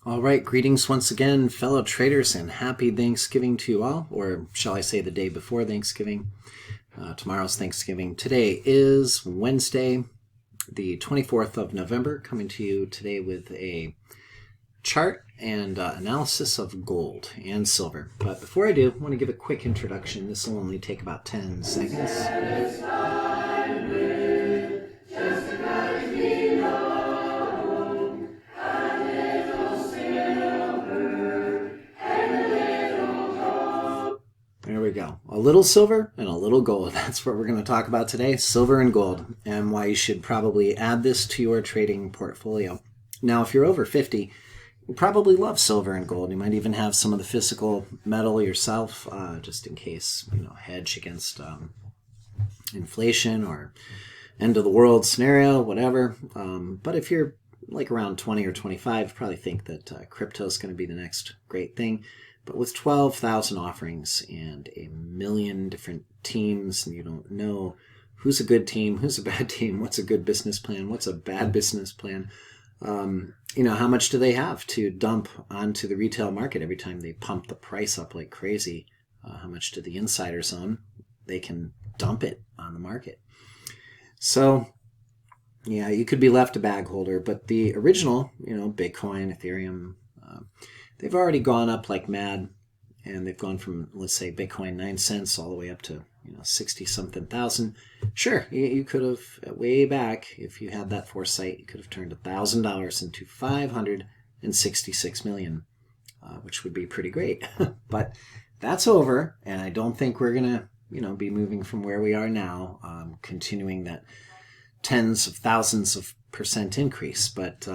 All right, greetings once again, fellow traders, and happy Thanksgiving to you all, or shall I say the day before Thanksgiving. Tomorrow's Thanksgiving. Today is Wednesday, the 24th of November, coming to you today with a chart and analysis of gold and silver. But before I do, I want to give a quick introduction. This will only take about 10 seconds. There we go. A little silver and a little gold. That's what we're going to talk about today, silver and gold, and why you should probably add this to your trading portfolio. Now, if you're over 50, you probably love silver and gold. You might even have some of the physical metal yourself, just in case, hedge against inflation or end of the world scenario, whatever. But if you're like around 20 or 25, you probably think that crypto is going to be the next great thing. But with 12,000 offerings and a million different teams, and you don't know who's a good team, who's a bad team, what's a good business plan, what's a bad business plan, how much do they have to dump onto the retail market every time they pump the price up like crazy? How much do the insiders own? They can dump it on the market. So, yeah, you could be left a bag holder, but the original, Bitcoin, Ethereum, they've already gone up like mad, and they've gone from, let's say, Bitcoin 9 cents all the way up to 60-something thousand. Sure, you could have, way back, if you had that foresight, you could have turned $1,000 into $566 million, which would be pretty great. But that's over, and I don't think we're going to, be moving from where we are now, continuing that tens of thousands of % increase. But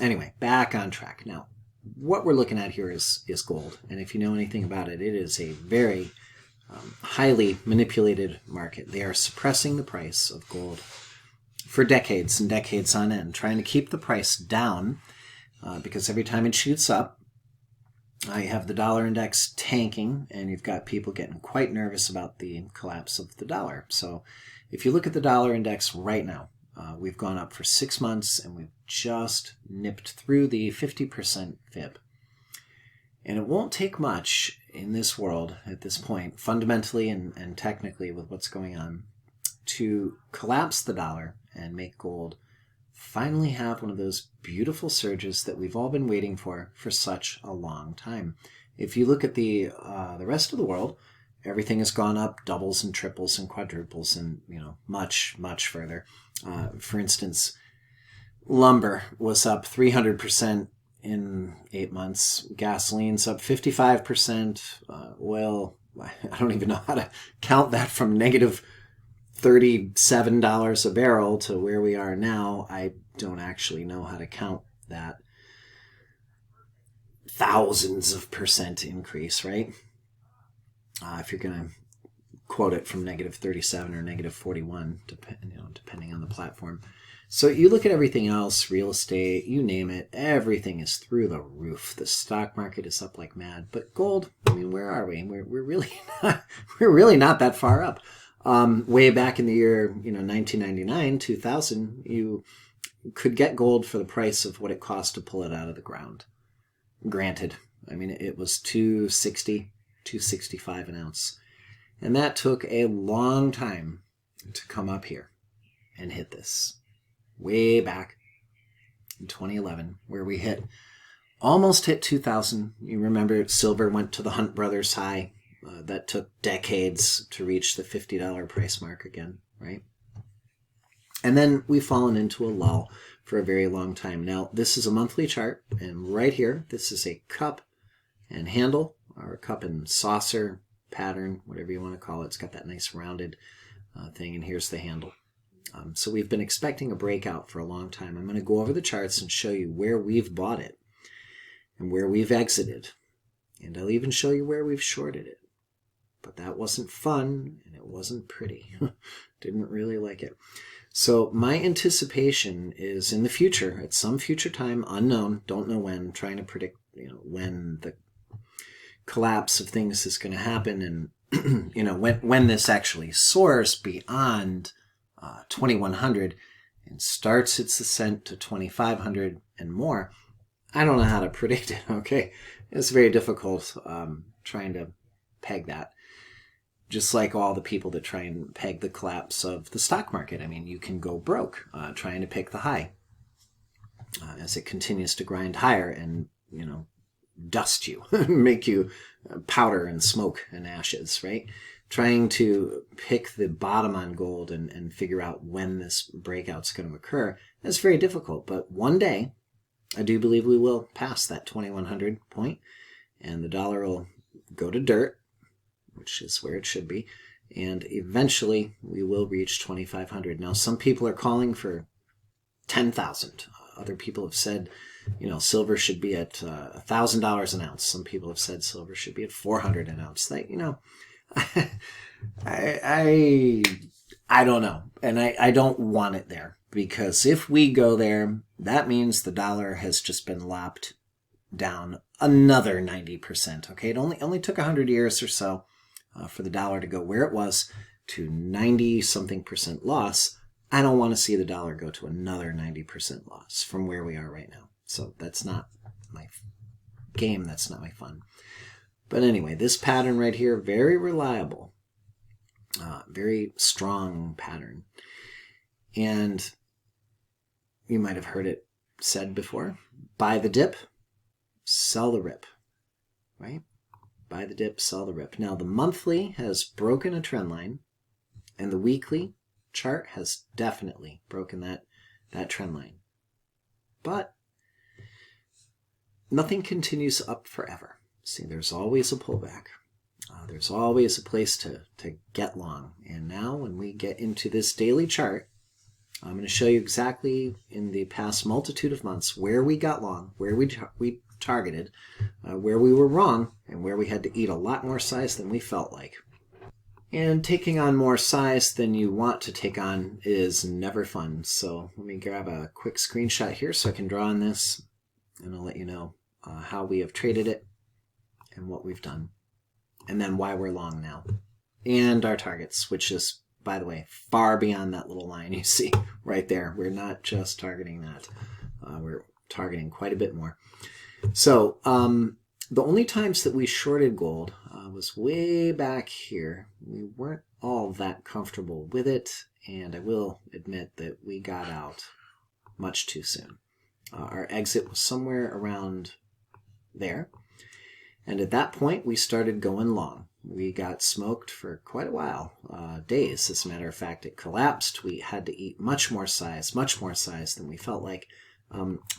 anyway, back on track now. What we're looking at here is gold. And if you know anything about it, it is a very highly manipulated market. They are suppressing the price of gold for decades and decades on end, trying to keep the price down because every time it shoots up, you have the dollar index tanking, and you've got people getting quite nervous about the collapse of the dollar. So if you look at the dollar index right now, we've gone up for 6 months, and we've just nipped through the 50% fib. And it won't take much in this world at this point, fundamentally and technically with what's going on, to collapse the dollar and make gold finally have one of those beautiful surges that we've all been waiting for such a long time. If you look at the rest of the world, everything has gone up doubles and triples and quadruples and, much, much further. For instance, lumber was up 300% in 8 months. Gasoline's up 55%. Oil, I don't even know how to count that from negative $37 a barrel to where we are now. I don't actually know how to count that. Thousands of % increase, right? If you're going to quote it from negative 37 or negative 41, depending on the platform. So you look at everything else, real estate, you name it, everything is through the roof. The stock market is up like mad. But gold, where are we? We're really not that far up. Way back in the year, 1999, 2000, you could get gold for the price of what it cost to pull it out of the ground. Granted, it was $260, $265 an ounce. And that took a long time to come up here and hit this. Way back in 2011, where we almost hit 2000. You remember silver went to the Hunt Brothers high. That took decades to reach the $50 price mark again, right? And then we've fallen into a lull for a very long time. Now, this is a monthly chart, and right here, this is a cup and handle, or a cup and saucer pattern, whatever you want to call it. It's got that nice rounded thing, and here's the handle. So we've been expecting a breakout for a long time. I'm going to go over the charts and show you where we've bought it and where we've exited. And I'll even show you where we've shorted it. But that wasn't fun, and it wasn't pretty. Didn't really like it. So my anticipation is in the future, at some future time, unknown, don't know when, trying to predict when the collapse of things is going to happen, and when this actually soars beyond 2100 and starts its ascent to 2500 and more. I don't know how to predict it, okay? It's very difficult trying to peg that. Just like all the people that try and peg the collapse of the stock market. I mean, you can go broke trying to pick the high as it continues to grind higher and, dust you, make you powder and smoke and ashes, right? Trying to pick the bottom on gold and figure out when this breakout's going to occur is very difficult. But one day, I do believe we will pass that 2100 point, and the dollar will go to dirt, which is where it should be, and eventually we will reach 2500. Now, some people are calling for 10,000. Other people have said, silver should be at $1,000 an ounce. Some people have said silver should be at 400 an ounce. I don't know, and I don't want it there, because if we go there, that means the dollar has just been lopped down another 90%. Okay, it only took 100 years or so for the dollar to go where it was to 90-something% loss. I don't want to see the dollar go to another 90% loss from where we are right now. So that's not my game. That's not my fun. But anyway, this pattern right here, very reliable, very strong pattern. And you might have heard it said before, buy the dip, sell the rip, right? Buy the dip, sell the rip. Now, the monthly has broken a trend line, and the weekly chart has definitely broken that trend line. But nothing continues up forever. See, there's always a pullback. There's always a place to get long. And now when we get into this daily chart, I'm going to show you exactly in the past multitude of months where we got long, where we targeted, where we were wrong, and where we had to eat a lot more size than we felt like. And taking on more size than you want to take on is never fun. So let me grab a quick screenshot here so I can draw on this, and I'll let you know how we have traded it and what we've done, and then why we're long now, and our targets, which is, by the way, far beyond that little line you see right there. We're not just targeting that. We're targeting quite a bit more. So the only times that we shorted gold was way back here. We weren't all that comfortable with it, and I will admit that we got out much too soon. Our exit was somewhere around there, and at that point we started going long. We got smoked for quite a while, days. As a matter of fact, it collapsed. We had to eat much more size than we felt like.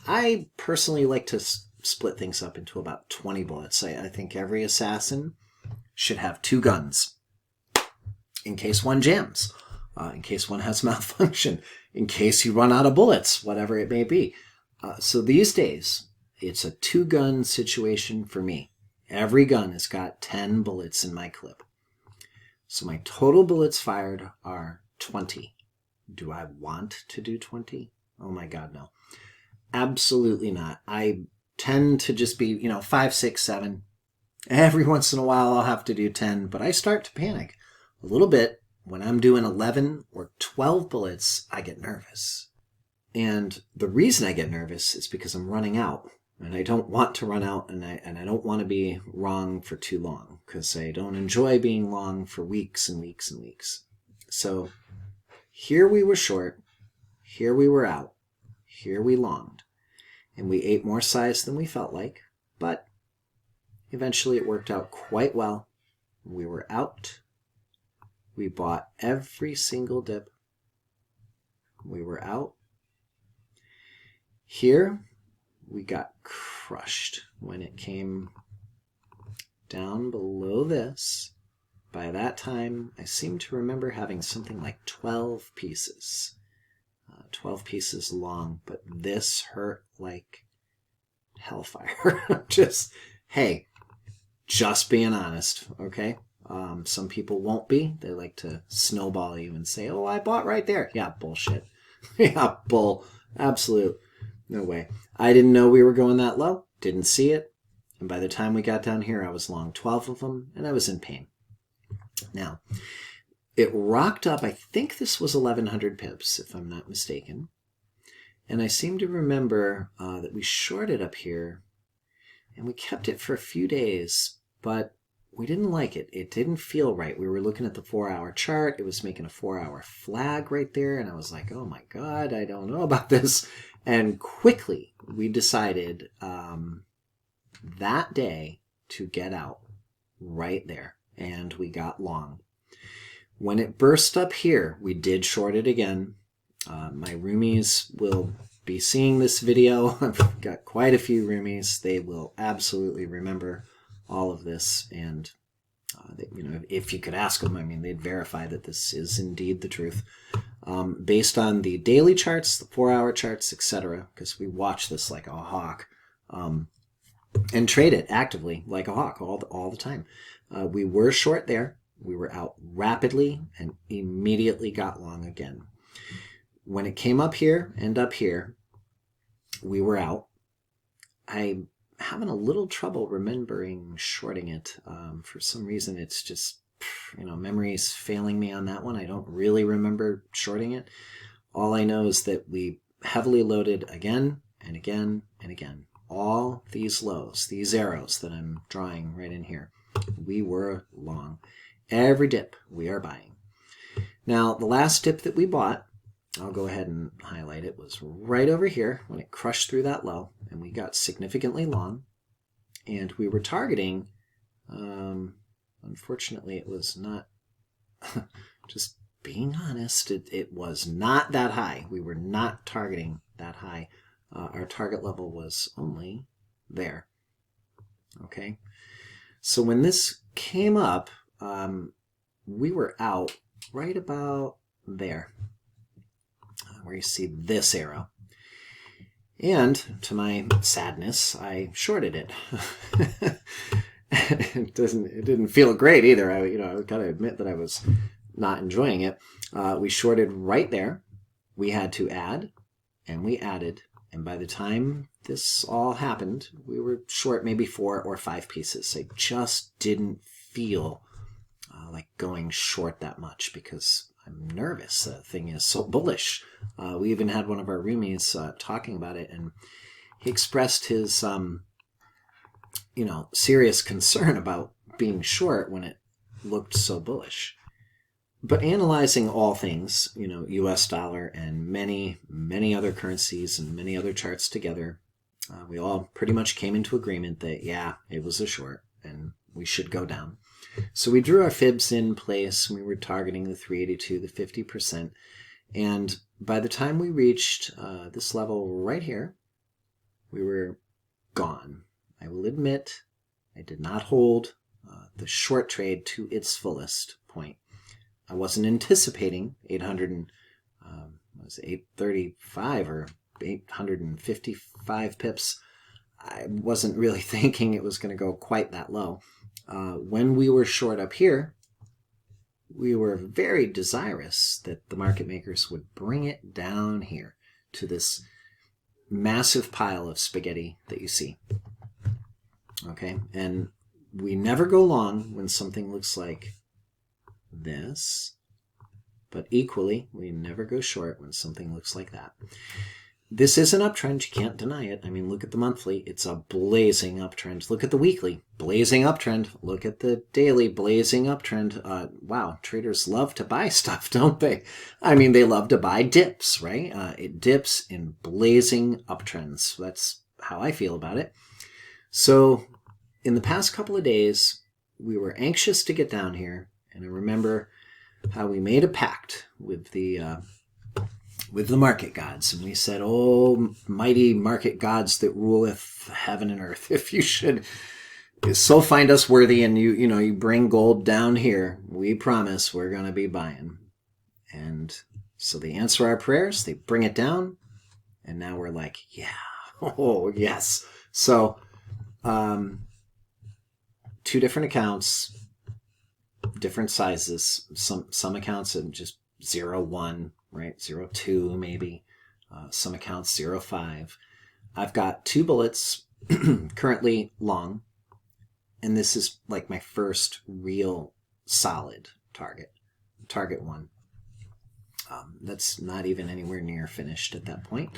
I personally like to split things up into about 20 bullets. I think every assassin should have 2 guns in case one jams, in case one has malfunction, in case you run out of bullets, whatever it may be. So these days, it's a 2-gun situation for me. Every gun has got 10 bullets in my clip. So my total bullets fired are 20. Do I want to do 20? Oh my God, no. Absolutely not. I tend to just be, 5, 6, 7. Every once in a while I'll have to do 10, but I start to panic a little bit. When I'm doing 11 or 12 bullets, I get nervous. And the reason I get nervous is because I'm running out. And I don't want to run out, and I don't want to be wrong for too long, because I don't enjoy being long for weeks and weeks and weeks. So here we were short, here we were out, here we longed, and we ate more size than we felt like, but eventually it worked out quite well. We were out. We bought every single dip. We were out. Here, we got crushed when it came down below this. By that time, I seem to remember having something like 12 pieces. 12 pieces long, but this hurt like hellfire. Just being honest, okay? Some people won't be. They like to snowball you and say, oh, I bought right there. Yeah, bullshit. Yeah, bull. Absolute. No way. I didn't know we were going that low. Didn't see it. And by the time we got down here, I was long 12 of them, and I was in pain. Now, it rocked up. I think this was 1,100 pips, if I'm not mistaken. And I seem to remember that we shorted up here, and we kept it for a few days, but we didn't like it. It didn't feel right. We were looking at the 4-hour chart. It was making a 4-hour flag right there, and I was like, oh my God, I don't know about this. And quickly, we decided that day to get out right there, and we got long. When it burst up here, we did short it again. My roomies will be seeing this video. I've got quite a few roomies. They will absolutely remember all of this, and if you could ask them, I mean, they'd verify that this is indeed the truth, based on the daily charts, the 4-hour charts, etc. Because we watch this like a hawk, and trade it actively like a hawk all the time. We were short there. We were out rapidly and immediately got long again. When it came up here and up here, we were out. I'm having a little trouble remembering shorting it. For some reason, it's just, memory's failing me on that one. I don't really remember shorting it. All I know is that we heavily loaded again and again and again. All these lows, these arrows that I'm drawing right in here, we were long. Every dip we are buying. Now, the last dip that we bought, I'll go ahead and highlight it, was right over here when it crushed through that low, and we got significantly long, and we were targeting, unfortunately it was not, just being honest, it was not that high. We were not targeting that high. Our target level was only there. Okay, so when this came up, we were out right about there, where you see this arrow. And to my sadness, I shorted it. It didn't feel great either. I gotta admit that I was not enjoying it. We shorted right there. We had to add, and we added. And by the time this all happened, we were short maybe 4 or 5 pieces. I just didn't feel like going short that much because I'm nervous. The thing is so bullish. We even had one of our roomies talking about it, and he expressed his serious concern about being short when it looked so bullish. But analyzing all things, US dollar and many, many other currencies and many other charts together, we all pretty much came into agreement that, yeah, it was a short and we should go down. So we drew our fibs in place, and we were targeting the 382, the 50%. And by the time we reached this level right here, we were gone. I will admit, I did not hold the short trade to its fullest point. I wasn't anticipating 835 or 855 pips. I wasn't really thinking it was going to go quite that low. When we were short up here, we were very desirous that the market makers would bring it down here to this massive pile of spaghetti that you see. Okay, and we never go long when something looks like this, but equally, we never go short when something looks like that. This is an uptrend. You can't deny it. I mean, look at the monthly. It's a blazing uptrend. Look at the weekly. Blazing uptrend. Look at the daily. Blazing uptrend. Wow, traders love to buy stuff, don't they? I mean, they love to buy dips, right? It dips in blazing uptrends. That's how I feel about it. So in the past couple of days, we were anxious to get down here. And I remember how we made a pact with the market gods, and we said, "Oh, mighty market gods that ruleth heaven and earth, if you should so find us worthy, and you bring gold down here, we promise we're going to be buying." And so they answer our prayers, they bring it down, and now we're like, yeah, oh yes. So 2 different accounts, different sizes. Some accounts are just 0.1, right? 0.2 maybe. Some accounts 0.5. I've got 2 bullets currently long, and this is like my first real solid target. Target 1. That's not even anywhere near finished at that point.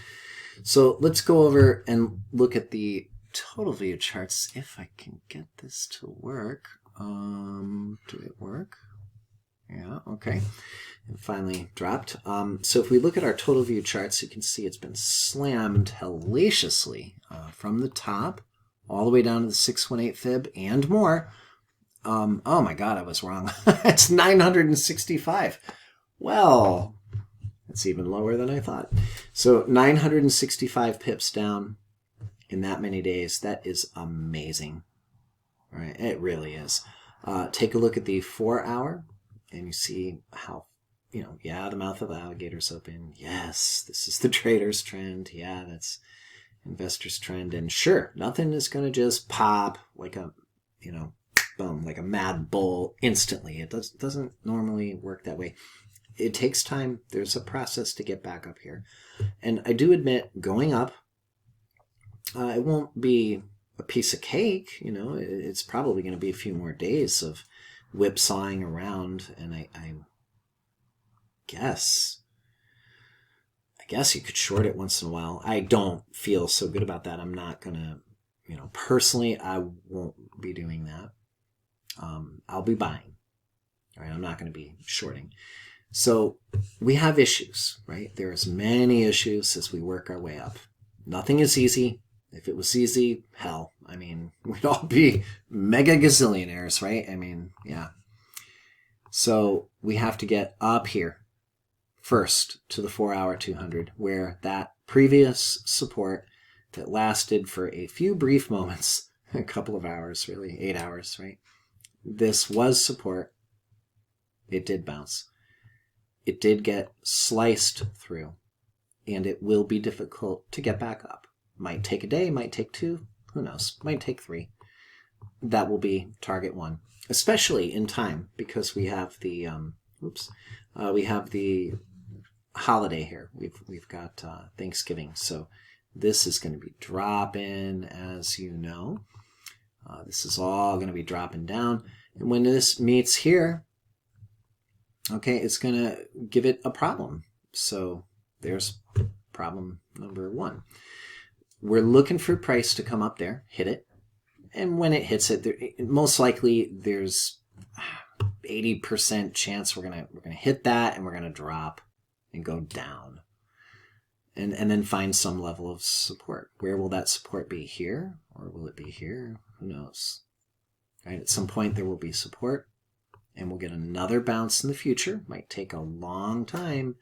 So let's go over and look at the total view charts. If I can get this to work. Did it work? Yeah, okay. It finally dropped. So if we look at our total view charts, you can see it's been slammed hellaciously from the top all the way down to the 618 fib and more. Oh my God, I was wrong. It's 965. Well, it's even lower than I thought. So 965 pips down in that many days. That is amazing. All right, it really is. Take a look at the 4 hour and you see how, yeah, the mouth of the alligator's open. Yes, this is the trader's trend. Yeah, that's investor's trend. And sure, nothing is going to just pop like a, boom, like a mad bull instantly. It doesn't normally work that way. It takes time. There's a process to get back up here. And I do admit, going up, it won't be a piece of cake. It's probably going to be a few more days of whipsawing around. And I guess you could short it once in a while. I don't feel so good about that. I'm not going to, personally, I won't be doing that. I'll be buying. All right, I'm not going to be shorting. So we have issues, right? There's many issues as we work our way up. Nothing is easy. If it was easy, hell, we'd all be mega gazillionaires, right? Yeah. So we have to get up here first to the 4 hour 200, where that previous support that lasted for a few brief moments, a couple of hours, really, 8 hours, right? This was support. It did bounce. It did get sliced through, and it will be difficult to get back up. Might take a day, might take 2, who knows, might take 3. That will be target 1, especially in time, because we have the we have the holiday here. We've got Thanksgiving, so this is going to be dropping, as you know. This is all going to be dropping down, and when this meets here, okay, it's going to give it a problem. So there's problem number 1. We're looking for price to come up there, hit it. And when it hits it, most likely there's 80% chance we're gonna hit that and we're gonna drop and go down. And then find some level of support. Where will that support be? Here? Or will it be here? Who knows? Right, at some point there will be support. And we'll get another bounce in the future. Might take a long time.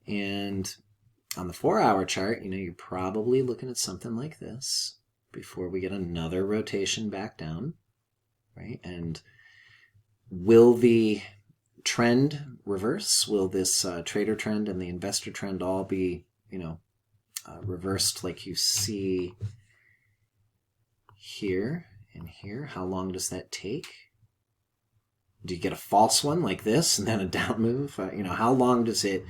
And on the 4 hour chart, you're probably looking at something like this before we get another rotation back down, right? And will the trend reverse? Will this trader trend and the investor trend all be, reversed like you see here and here? How long does that take? Do you get a false one like this and then a down move? How long does it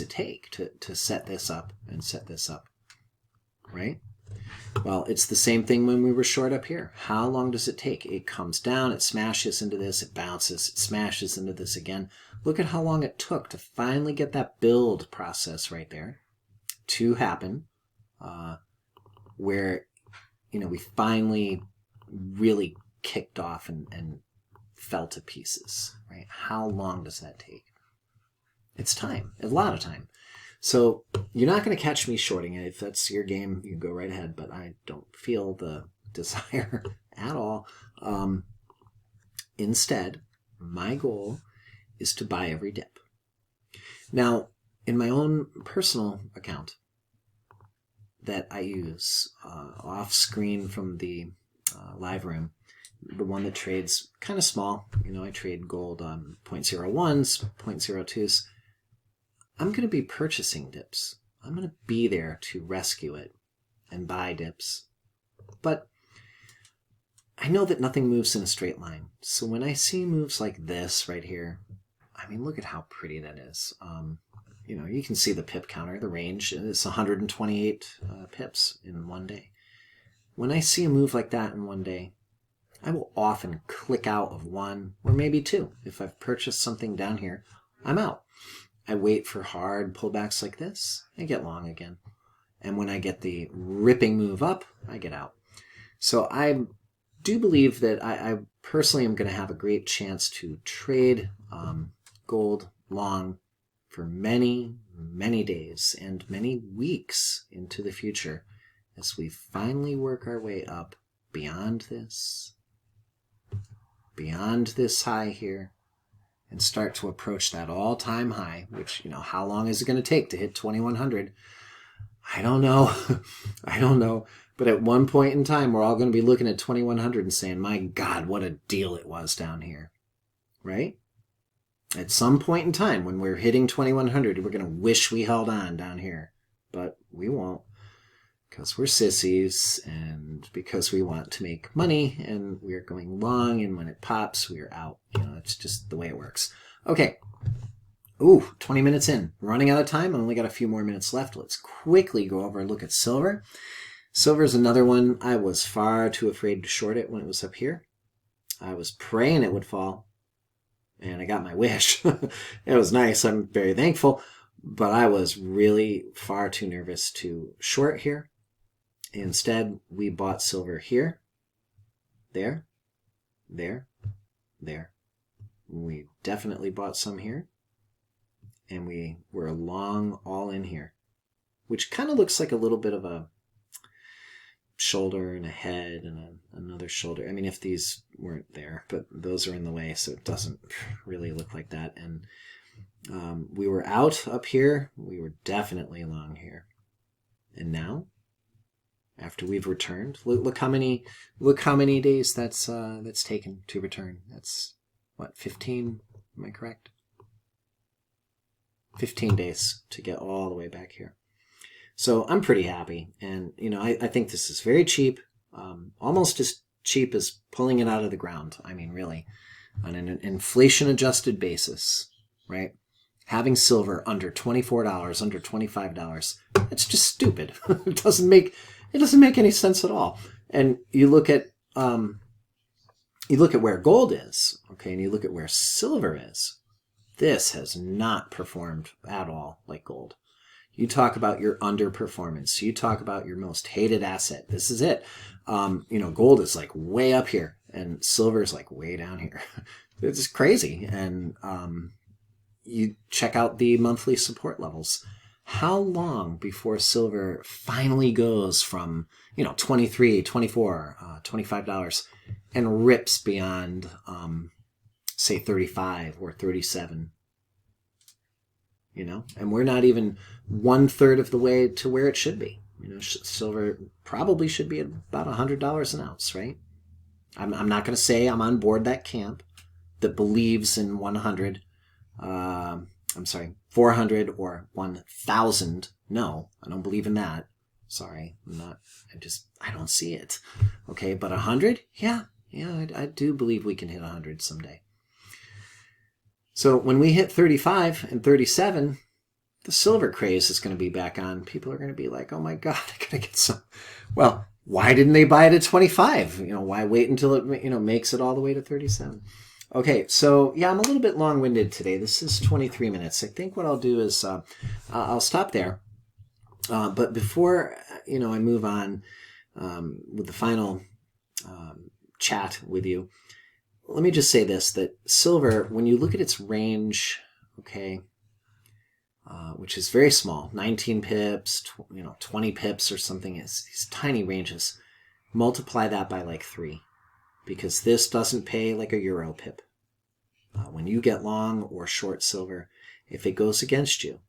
take to set this up and set this up, right? Well, it's the same thing when we were short up here. How long does it take? It comes down, it smashes into this, it bounces, it smashes into this again. Look at how long it took to finally get that build process right there to happen, where, we finally really kicked off and fell to pieces, right? How long does that take? It's time, a lot of time. So you're not going to catch me shorting it. If that's your game, you can go right ahead, but I don't feel the desire at all. Instead, my goal is to buy every dip. Now, in my own personal account that I use off screen from the live room, the one that trades kind of small, I trade gold on 0.01s, 0.02s. I'm going to be purchasing dips. I'm going to be there to rescue it and buy dips. But I know that nothing moves in a straight line. So when I see moves like this right here, look at how pretty that is. You can see the pip counter, the range. It's 128 pips in one day. When I see a move like that in one day, I will often click out of 1 or maybe 2. If I've purchased something down here, I'm out. I wait for hard pullbacks like this, I get long again. And when I get the ripping move up, I get out. So I do believe that I personally am going to have a great chance to trade gold long for many, many days and many weeks into the future as we finally work our way up beyond this high here, and start to approach that all-time high, which, how long is it going to take to hit 2100? I don't know. I don't know. But at one point in time, we're all going to be looking at 2100 and saying, my God, what a deal it was down here. Right? At some point in time, when we're hitting 2100, we're going to wish we held on down here. But we won't. Because we're sissies, and because we want to make money, and we're going long, and when it pops, we're out. It's just the way it works. Okay. Ooh, 20 minutes in. Running out of time. I only got a few more minutes left. Let's quickly go over and look at silver. Silver is another one. I was far too afraid to short it when it was up here. I was praying it would fall, and I got my wish. It was nice. I'm very thankful, but I was really far too nervous to short here. Instead, we bought silver here, there, there, there. We definitely bought some here. And we were long all in here, which kind of looks like a little bit of a shoulder and a head and another shoulder. I mean, if these weren't there, but those are in the way, so it doesn't really look like that. And we were out up here. We were definitely long here. And now, after we've returned, look how many days that's taken to return. That's what, 15? Am I correct? 15 days to get all the way back here. So I'm pretty happy. And, I think this is very cheap, almost as cheap as pulling it out of the ground. I mean, really, on an inflation-adjusted basis, right? Having silver under $24, under $25, it's just stupid. It doesn't make any sense at all. And you look at where gold is, okay, and you look at where silver is. This has not performed at all like gold. You talk about your underperformance. You talk about your most hated asset. This is it. Gold is like way up here, and silver is like way down here. It's crazy. And you check out the monthly support levels. How long before silver finally goes from, $23, $24, $25 and rips beyond, say 35 or 37, and we're not even 1/3 of the way to where it should be. Silver probably should be at about $100 an ounce, right? I'm not going to say I'm on board that camp that believes in 400 or 1,000. No, I don't believe in that. Sorry, I don't see it. Okay, but 100? Yeah, I do believe we can hit 100 someday. So when we hit 35 and 37, the silver craze is going to be back on. People are going to be like, oh my God, I got to get some. Well, why didn't they buy it at 25? Why wait until it, makes it all the way to 37? Okay, so yeah, I'm a little bit long-winded today. This is 23 minutes. I think what I'll do is I'll stop there. But before, I move on with the final chat with you, let me just say this, that silver, when you look at its range, okay, which is very small, 19 pips, 20 pips or something, it's these tiny ranges, multiply that by like 3, because this doesn't pay like a euro pip. When you get long or short silver, if it goes against you,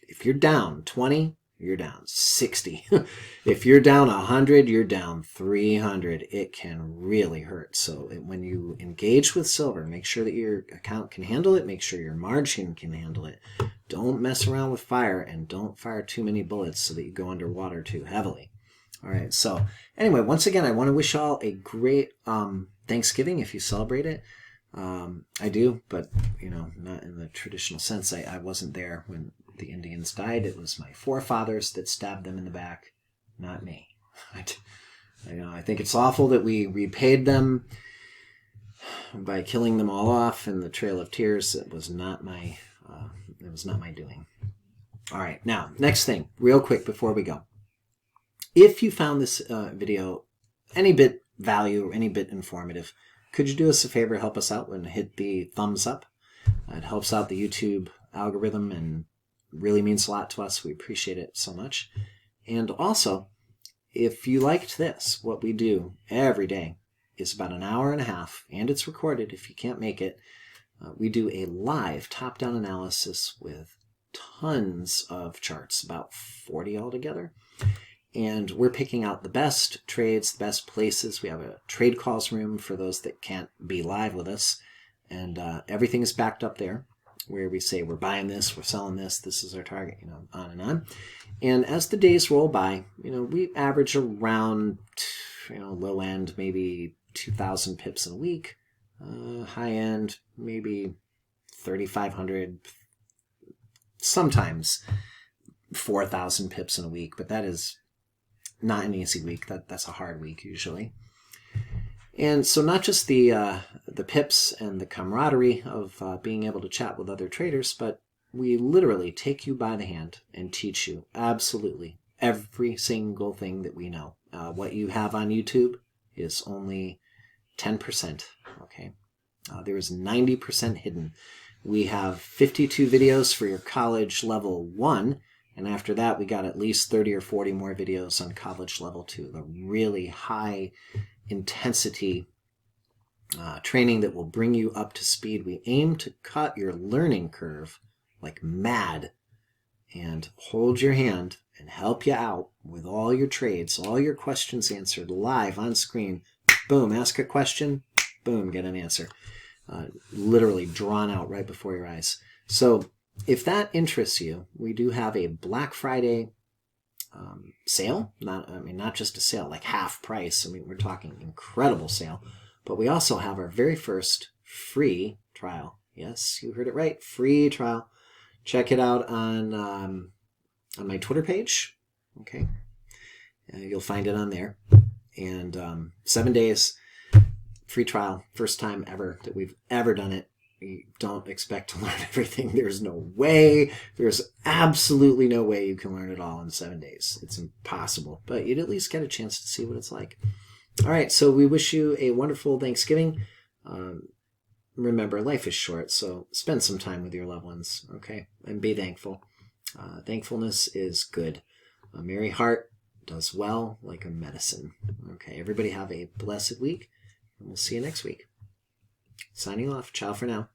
if you're down 20, you're down 60. If you're down 100, you're down 300. It can really hurt. So when you engage with silver, make sure that your account can handle it. Make sure your margin can handle it. Don't mess around with fire, and don't fire too many bullets so that you go underwater too heavily. All right. So anyway, once again, I want to wish all a great Thanksgiving if you celebrate it. I do, but not in the traditional sense. I wasn't there when the Indians died. It was my forefathers that stabbed them in the back, not me. I think it's awful that we repaid them by killing them all off in the Trail of Tears. It was not my It was not my doing. All right, now, next thing, real quick before we go. If you found this video any bit value, any bit informative, could you do us a favor, help us out, and hit the thumbs up? It helps out the YouTube algorithm and really means a lot to us. We appreciate it so much. And also, if you liked this, what we do every day is about an hour and a half, and it's recorded if you can't make it. We do a live top-down analysis with tons of charts, about 40 altogether. And we're picking out the best trades, the best places. We have a trade calls room for those that can't be live with us. And everything is backed up there, where we say we're buying this, we're selling this, this is our target, on and on. And as the days roll by, we average around, low end, maybe 2,000 pips in a week. High end, maybe 3,500, sometimes 4,000 pips in a week, but that is not an easy week. That's a hard week usually. And so not just the pips and the camaraderie of being able to chat with other traders, but we literally take you by the hand and teach you absolutely every single thing that we know. What you have on YouTube is only 10%, okay? There is 90% hidden. We have 52 videos for your college level 1, and after that we got at least 30 or 40 more videos on college level 2, the really high intensity training that will bring you up to speed. We aim to cut your learning curve like mad and hold your hand and help you out with all your trades, all your questions answered live on screen. Boom, ask a question, boom, get an answer. Literally drawn out right before your eyes. So if that interests you, we do have a Black Friday sale. Not just a sale, like half price. We're talking incredible sale. But we also have our very first free trial. Yes, you heard it right, free trial. Check it out on my Twitter page. Okay, you'll find it on there. And 7 days. Free trial, first time ever that we've ever done it. We don't expect to learn everything. There's no way. There's absolutely no way you can learn it all in 7 days. It's impossible. But you'd at least get a chance to see what it's like. All right, so we wish you a wonderful Thanksgiving. Remember, life is short, so spend some time with your loved ones, okay? And be thankful. Thankfulness is good. A merry heart does well like a medicine. Okay, everybody have a blessed week. And we'll see you next week. Signing off. Ciao for now.